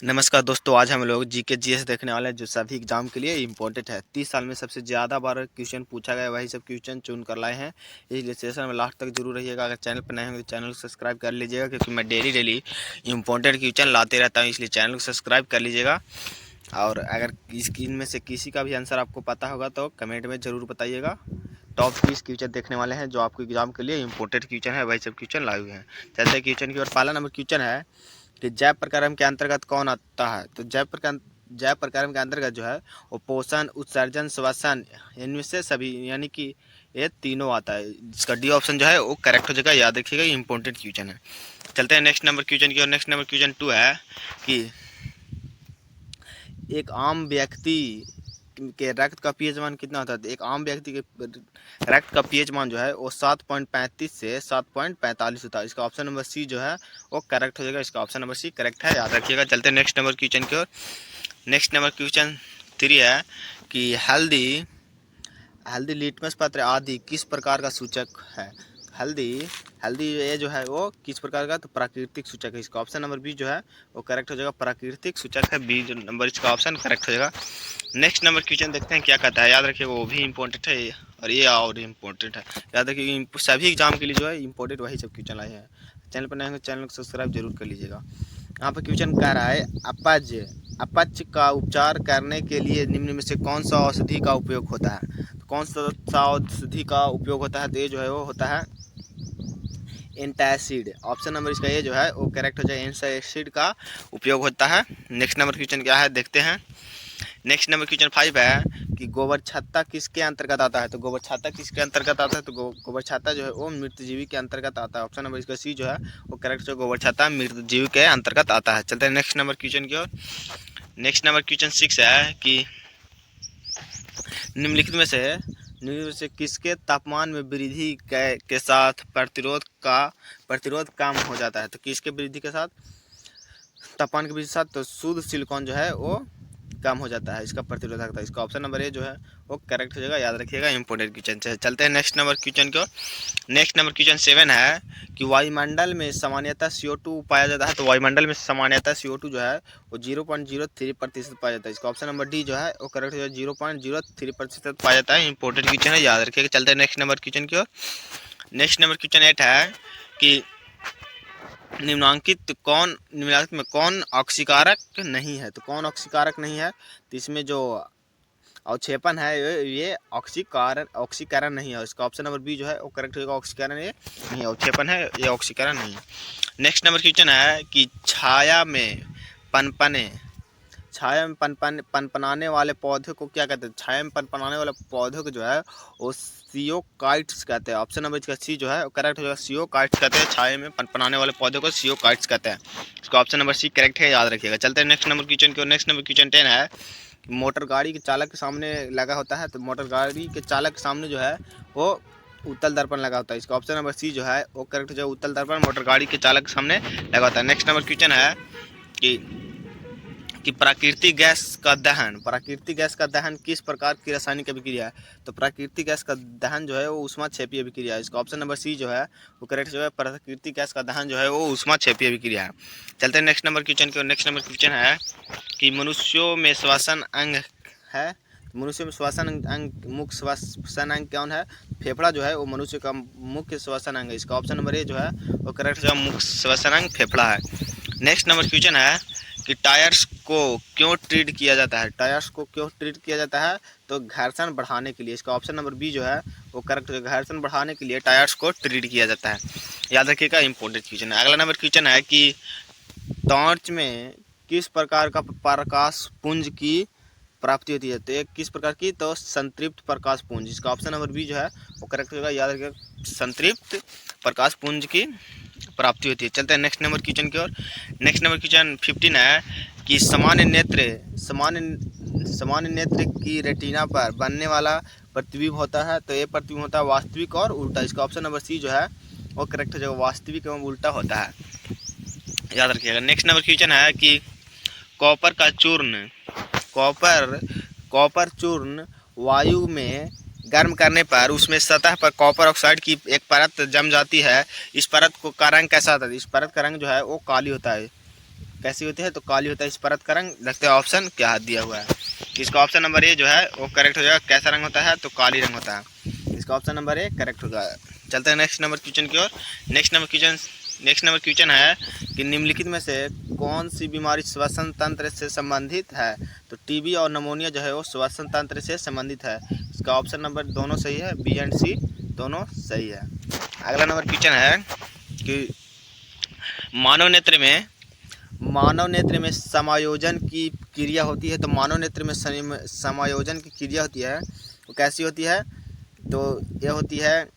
नमस्कार दोस्तों, आज हम लोग जीके जीएस देखने वाले हैं जो सभी एग्जाम के लिए इम्पोर्टेंट है। 30 साल में सबसे ज़्यादा बार क्वेश्चन पूछा गया वही सब क्वेश्चन चुन कर लाए हैं। इसलिए सेशन में लास्ट तक जरूर रहिएगा। अगर चैनल पर नए हैं तो चैनल को सब्सक्राइब कर लीजिएगा, क्योंकि मैं डेली इंपॉर्टेंट क्वेश्चन लाते रहता हूँ, इसलिए चैनल को सब्सक्राइब कर लीजिएगा। और अगर इनमें से किसी का भी आंसर आपको पता होगा तो कमेंट में ज़रूर बताइएगा। टॉप 20 क्वेश्चन देखने वाले हैं जो आपको एग्जाम के लिए इंपॉर्टेंट क्वेश्चन है, वही सब क्वेश्चन लाए हुए हैं। जैसे क्वेश्चन की ओर पहला नंबर क्वेश्चन है कि जैव प्रक्रम के अंतर्गत कौन आता है। तो जैव प्रक्रम के अंतर्गत जो है वो पोषण, उत्सर्जन, श्वसन, इनमें से सभी यानी कि ये तीनों आता है। इसका डी ऑप्शन जो है वो करेक्ट हो जाएगा, याद रखिएगा, इंपॉर्टेंट क्वेश्चन है। चलते हैं नेक्स्ट नंबर क्वेश्चन की और। नेक्स्ट नंबर क्वेश्चन 2 है कि एक आम व्यक्ति के रक्त का पीएच मान कितना होता है। तो एक आम व्यक्ति के रक्त का पीएच मान जो है वो 7.35 से 7.45 होता है। इसका ऑप्शन नंबर सी जो है वो करेक्ट हो जाएगा। इसका ऑप्शन नंबर सी करेक्ट है, याद रखिएगा। चलते हैं नेक्स्ट नंबर क्वेश्चन की ओर। नेक्स्ट नंबर क्वेश्चन 3 है कि हल्दी लिटमस पत्र आदि किस प्रकार का सूचक है। हल्दी ये जो है वो किस प्रकार का, तो प्राकृतिक सूचक है। इसका ऑप्शन नंबर बी जो है वो करेक्ट हो जाएगा, प्राकृतिक सूचक है, बी नंबर इसका ऑप्शन करेक्ट हो जाएगा। नेक्स्ट नंबर क्वेश्चन देखते हैं क्या कहता है, याद रखिएगा, वो भी इंपॉर्टेंट है और ये और इम्पोर्टेंट है। याद रखिए सभी एग्जाम के लिए जो है इंपॉर्टेंट वही सब क्वेश्चन आए हैं। चैनल पर नए हैं चैनल को सब्सक्राइब जरूर कर लीजिएगा। यहाँ पर क्वेश्चन कह रहा है अपच का उपचार करने के लिए निम्न में से कौन सा औषधि का उपयोग होता है। तो कौन सा औषधि का उपयोग होता है, तो ये जो है वो होता है एंटासिड। ऑप्शन नंबर इसका ये जो है वो करेक्ट हो जाए, एंटासिड का उपयोग होता है। नेक्स्ट नंबर क्वेश्चन क्या है देखते हैं। नेक्स्ट नंबर क्वेश्चन 5 है कि गोबर छत्ता किसके अंतर्गत आता है। तो गोबर छत्ता किसके अंतर्गत आता है, तो गोबर छत्ता जो है वो मृतजीवी के अंतर्गत आता है। ऑप्शन नंबर इसका सी जो है वो करेक्ट है, गोबर छत्ता मृतजीवी के अंतर्गत आता है। चलते हैं नेक्स्ट नंबर क्वेश्चन की ओर। नेक्स्ट नंबर क्वेश्चन 6 है कि निम्नलिखित में से किसके तापमान में वृद्धि के साथ प्रतिरोध कम हो जाता है। तो किसके वृद्धि के साथ, तापमान के वृद्धि के साथ, तो शुद्ध सिलिकॉन जो है वो कम हो जाता है, इसका प्रतिरोधकता। इसका ऑप्शन नंबर ए जो है वो करेक्ट हो जाएगा, याद रखिएगा, इंपॉर्टेंट क्वेश्चन है। चलते हैं नेक्स्ट नंबर क्वेश्चन को। नेक्स्ट नंबर क्वेश्चन 7 है कि वायुमंडल में सामान्यतः CO2 पाया जाता है। तो वायुमंडल में सामान्यतः CO2 जो है वो 0.03% पाया जाता है। इसका ऑप्शन नंबर डी जो है वो करेक्ट हो जाएगा, 0.03% पाया जाता है, इंपॉर्टेंट क्वेश्चन है, याद रखिएगा। चलते हैं नेक्स्ट नंबर क्वेश्चन की ओर। नेक्स्ट नंबर क्वेश्चन 8 है कि निम्नलिखित में कौन ऑक्सीकारक नहीं है। तो कौन ऑक्सीकारक नहीं है, तो इसमें जो अवक्षेपण है ये ऑक्सीकरण नहीं है। इसका ऑप्शन नंबर बी जो है वो करेक्ट होगा, ऑक्सीकरण ये नहीं, अवक्षेपण है, ये ऑक्सीकरण नहीं है। नेक्स्ट नंबर क्वेश्चन है कि छाया में पनपनाने वाले पौधे को क्या कहते हैं। छाया में पनपनाने वाले पौधे को जो है वो सियोकाइट्स कहते हैं। ऑप्शन नंबर इसका सी जो है वो करेक्ट हो जाएगा, सियोकाइट्स कहते हैं, छाया में पनपनाने वाले पौधे को सियोकाइट्स कहते हैं। इसका ऑप्शन नंबर सी करेक्ट है, याद रखिएगा। चलते हैं नेक्स्ट नंबर क्वेश्चन की। नेक्स्ट नंबर क्वेश्चन 10 है मोटर गाड़ी के चालक के सामने लगा होता है। तो मोटर गाड़ी के चालक के सामने जो है वो उत्तल दर्पण लगा होता है। इसका ऑप्शन नंबर सी जो है वो करेक्ट हो जाएगा, उत्तल दर्पण मोटर गाड़ी के चालक के सामने लगा होता है। नेक्स्ट नंबर क्वेश्चन है कि प्राकृतिक गैस का दहन किस प्रकार की रासायनिक अभिक्रिया है। तो प्राकृतिक गैस का दहन जो है वो ऊष्माक्षेपीय अभिक्रिया है। इसका ऑप्शन नंबर सी जो है वो करेक्ट जो है, प्राकृतिक गैस का दहन जो है वो ऊष्माक्षेपीय अभिक्रिया है। चलते हैं नेक्स्ट नंबर क्वेश्चन की। नेक्स्ट नंबर क्वेश्चन है कि मनुष्यों में श्वसन अंग है। मनुष्य में श्वसन अंग, मुख्य श्वसन अंग कौन है। फेफड़ा जो है वो मनुष्य का मुख्य श्वसन अंग है। इसका ऑप्शन नंबर ए जो है वो करेक्ट जो है, मुख्य श्वसन अंग फेफड़ा है। नेक्स्ट नंबर क्वेश्चन है कि टायर्स को क्यों ट्रीट किया जाता है। तो घर्षण बढ़ाने के लिए। इसका ऑप्शन नंबर बी जो है वो करेक्ट है, घर्षण बढ़ाने के लिए टायर्स को ट्रीट किया जाता है, याद रखिएगा, इंपॉर्टेंट क्वेश्चन है। अगला नंबर क्वेश्चन है कि टॉर्च में किस प्रकार का प्रकाश पुंज की प्राप्ति होती है। तो एक किस प्रकार की, तो संतृप्त प्रकाश पुंज। इसका ऑप्शन नंबर बी जो है वो करेक्ट होगा, याद रखिएगा, संतृप्त प्रकाश पुंज की प्राप्ति होती है। चलते हैं नेक्स्ट नंबर क्वेश्चन की ओर। नेक्स्ट नंबर क्वेश्चन 15 है कि सामान्य नेत्र की रेटिना पर बनने वाला प्रतिबिंब होता है। तो ये प्रतिबिंब होता है वास्तविक और उल्टा। इसका ऑप्शन नंबर सी जो है वो करेक्ट हो जाएगा, वास्तविक एवं उल्टा होता है, याद रखिएगा। नेक्स्ट नंबर क्वेश्चन है कि कॉपर चूर्ण वायु में गर्म करने पर उसमें सतह पर कॉपर ऑक्साइड की एक परत जम जाती है। इस परत का रंग कैसा होता है। इस परत का रंग जो है वो काली होता है। कैसी होती है, तो काली होता है इस परत का रंग। देखते हैं ऑप्शन क्या दिया हुआ है। इसका ऑप्शन नंबर ए जो है वो करेक्ट हो जाएगा। कैसा रंग होता है, तो काली रंग होता है। इसका ऑप्शन नंबर ए करेक्ट होगा। चलते हैं नेक्स्ट नंबर क्वेश्चन की ओर। नेक्स्ट नंबर क्वेश्चन है कि निम्नलिखित में से कौन सी बीमारी श्वसन तंत्र से संबंधित है। तो टीबी और निमोनिया जो है वो श्वसन तंत्र से संबंधित है। इसका ऑप्शन नंबर दोनों सही है, बी एंड सी दोनों सही है। अगला नंबर क्वेश्चन है कि मानव नेत्र में समायोजन की क्रिया होती है। तो मानव नेत्र में समायोजन की क्रिया होती है, वो कैसी होती है, तो यह होती है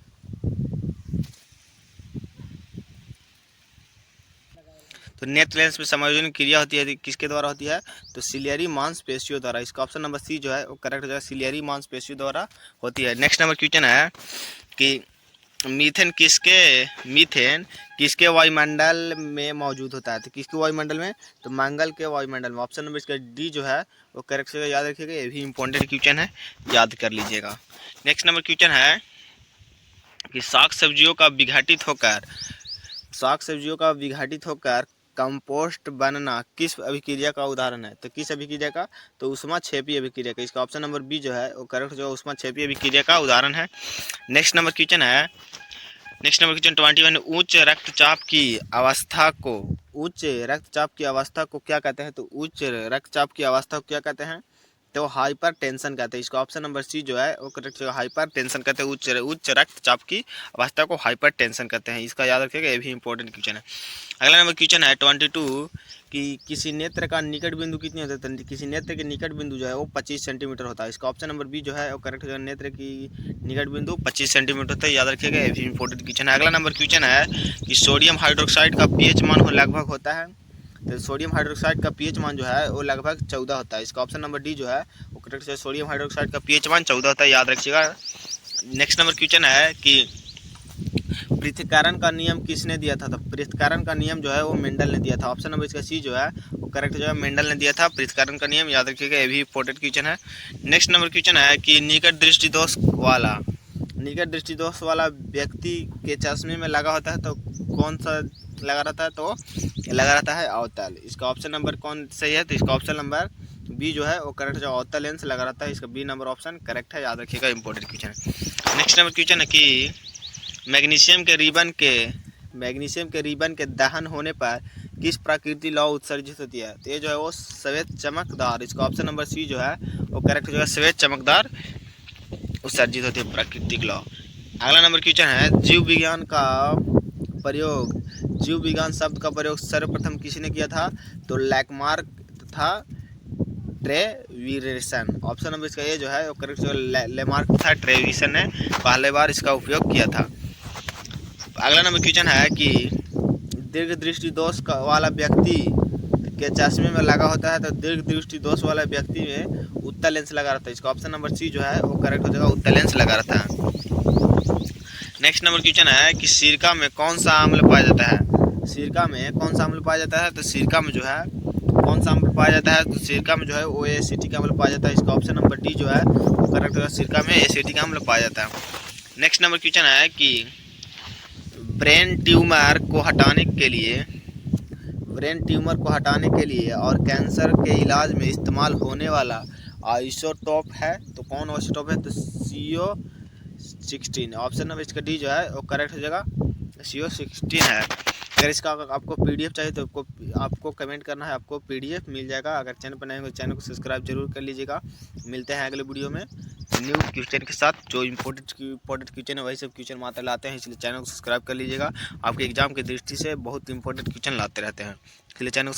तो नेत्र लेंस में समायोजन की क्रिया होती है, किसके द्वारा होती है, तो सिलियरी मांसपेशियों द्वारा। इसका ऑप्शन नंबर सी जो है वो करेक्ट हो जाएगा, सिलियरी मांसपेशियों द्वारा होती है। नेक्स्ट नंबर क्वेश्चन है कि मीथेन किसके वायुमंडल में मौजूद होता है। तो किसके वायुमंडल में, तो मंगल के वायुमंडल में। ऑप्शन नंबर इसका डी जो है वो करेक्ट होगा, याद रखिएगा, ये भी इंपॉर्टेंट क्वेश्चन है, याद कर लीजिएगा। नेक्स्ट नंबर क्वेश्चन है कि साग सब्जियों का विघटित होकर कंपोस्ट बनना किस अभिक्रिया का उदाहरण है। तो किस अभिक्रिया का, तो ऊष्माक्षेपी अभिक्रिया का। इसका ऑप्शन नंबर बी जो है वो करेक्ट जो ऊष्माक्षेपी अभिक्रिया का उदाहरण है। Next number question 21। उच्च रक्तचाप की अवस्था को क्या कहते हैं। तो उच्च रक्तचाप की अवस्था को क्या कहते हैं, तो हाइपर टेंशन कहते हैं। इसका ऑप्शन नंबर सी जो है वो करेक्ट है, हाइपर टेंशन कहते हैं। उच्च रक्तचाप की अवस्था को हाइपर टेंशन कहते हैं। इसका याद रखिएगा, ये भी इंपॉर्टेंट क्वेश्चन है। अगला नंबर क्वेश्चन है 22 कि किसी नेत्र का निकट बिंदु कितनी होता है। तो किसी नेत्र के निकट बिंदु जो है वो 25 सेंटीमीटर होता है। इसका ऑप्शन नंबर बी जो है वो करेक्ट हो जाएगा, नेत्र की निकट बिंदु 25 सेंटीमीटर होता है, याद रखिएगा, ये भी इंपॉर्टेंट क्वेश्चन है। अगला नंबर क्वेश्चन है कि सोडियम हाइड्रोक्साइड का पीएच मान लगभग होता है। तो सोडियम हाइड्रोक्साइड का पीएच मान जो है वो लगभग 14 होता है। इसका ऑप्शन नंबर डी जो है वो करेक्ट है, सोडियम हाइड्रोक्साइड का पीएच मान 14 होता है, याद रखिएगा। नेक्स्ट नंबर क्वेश्चन है कि पृथक्करण का नियम किसने दिया था। तो पृथक्करण का नियम जो है वो मेंडल ने दिया था। ऑप्शन नंबर इसका सी जो है वो करेक्ट जो है, मेंडल ने दिया था पृथक्करण का नियम, याद रखिएगा, ये भी इंपॉर्टेंट क्वेश्चन है। नेक्स्ट नंबर क्वेश्चन है कि निकट दृष्टि दोष वाला व्यक्ति के चश्मे में लगा होता है, तो कौन सा लगा रहता है, तो लगा रहता है अवतल। इसका ऑप्शन नंबर कौन सही है, तो इसका ऑप्शन नंबर बी जो है वो करेक्ट जो अवतल लेंस लगा रहता है। इसका बी नंबर ऑप्शन करेक्ट है, याद रखिएगा, इंपॉर्टेंट क्वेश्चन है। नेक्स्ट नंबर क्वेश्चन है कि मैग्नीशियम के रिबन के दहन होने पर किस प्राकृतिक लौ उत्सर्जित होती है। तो ये जो है वो श्वेत चमकदार। इसका ऑप्शन नंबर सी जो है वो करेक्ट जो है, श्वेत चमकदार उत्सर्जित होती है प्राकृतिक लौ। अगला नंबर क्वेश्चन है जीव विज्ञान शब्द का प्रयोग सर्वप्रथम किसने किया था। तो लैकमार्क तथा ट्रेविसन। ऑप्शन नंबर इसका ये जो है वो करेक्ट जो लेमार्क तथा ट्रेविसन ने पहले बार इसका उपयोग किया था। अगला नंबर क्वेश्चन है कि दीर्घ दृष्टि दोष वाला व्यक्ति के चश्मे में लगा होता है। तो दीर्घ दृष्टि दोष वाला व्यक्ति में उत्तल लेंस लगा रहता है। इसका ऑप्शन नंबर सी जो है वो करेक्ट हो जाएगा, उत्तल लेंस लगा रहता है। नेक्स्ट नंबर क्वेश्चन है कि सिरका में कौन सा अम्ल पाया जाता है। तो सिरका में कौन सा अम्ल पाया जाता है, तो सिरका में जो है वो एसिटिक अम्ल पाया जाता है। इसका ऑप्शन नंबर डी जो है वो करेक्ट होगा, सिरका में एसिटिक अम्ल पाया जाता है। नेक्स्ट नंबर क्वेश्चन है कि ब्रेन ट्यूमर को हटाने के लिए और कैंसर के इलाज में इस्तेमाल होने वाला आइसोटोप है। तो कौन आइसोटोप है, तो CO16। ऑप्शन नंबर इसका डी जो है वो करेक्ट हो जाएगा, CO16 है। अगर इसका आपको PDF चाहिए तो आपको कमेंट करना है, आपको PDF मिल जाएगा। अगर चैनल पर नए हो चैनल को सब्सक्राइब जरूर कर लीजिएगा। मिलते हैं अगले वीडियो में न्यू क्वेश्चन के साथ। जो इंपॉर्टेंट क्वेश्चन है वही सब क्वेश्चन मात्र लाते हैं, इसलिए चैनल को सब्सक्राइब कर लीजिएगा। आपके एग्जाम की दृष्टि से बहुत इंपॉर्टेंट क्वेश्चन लाते रहते हैं, इसलिए चैनल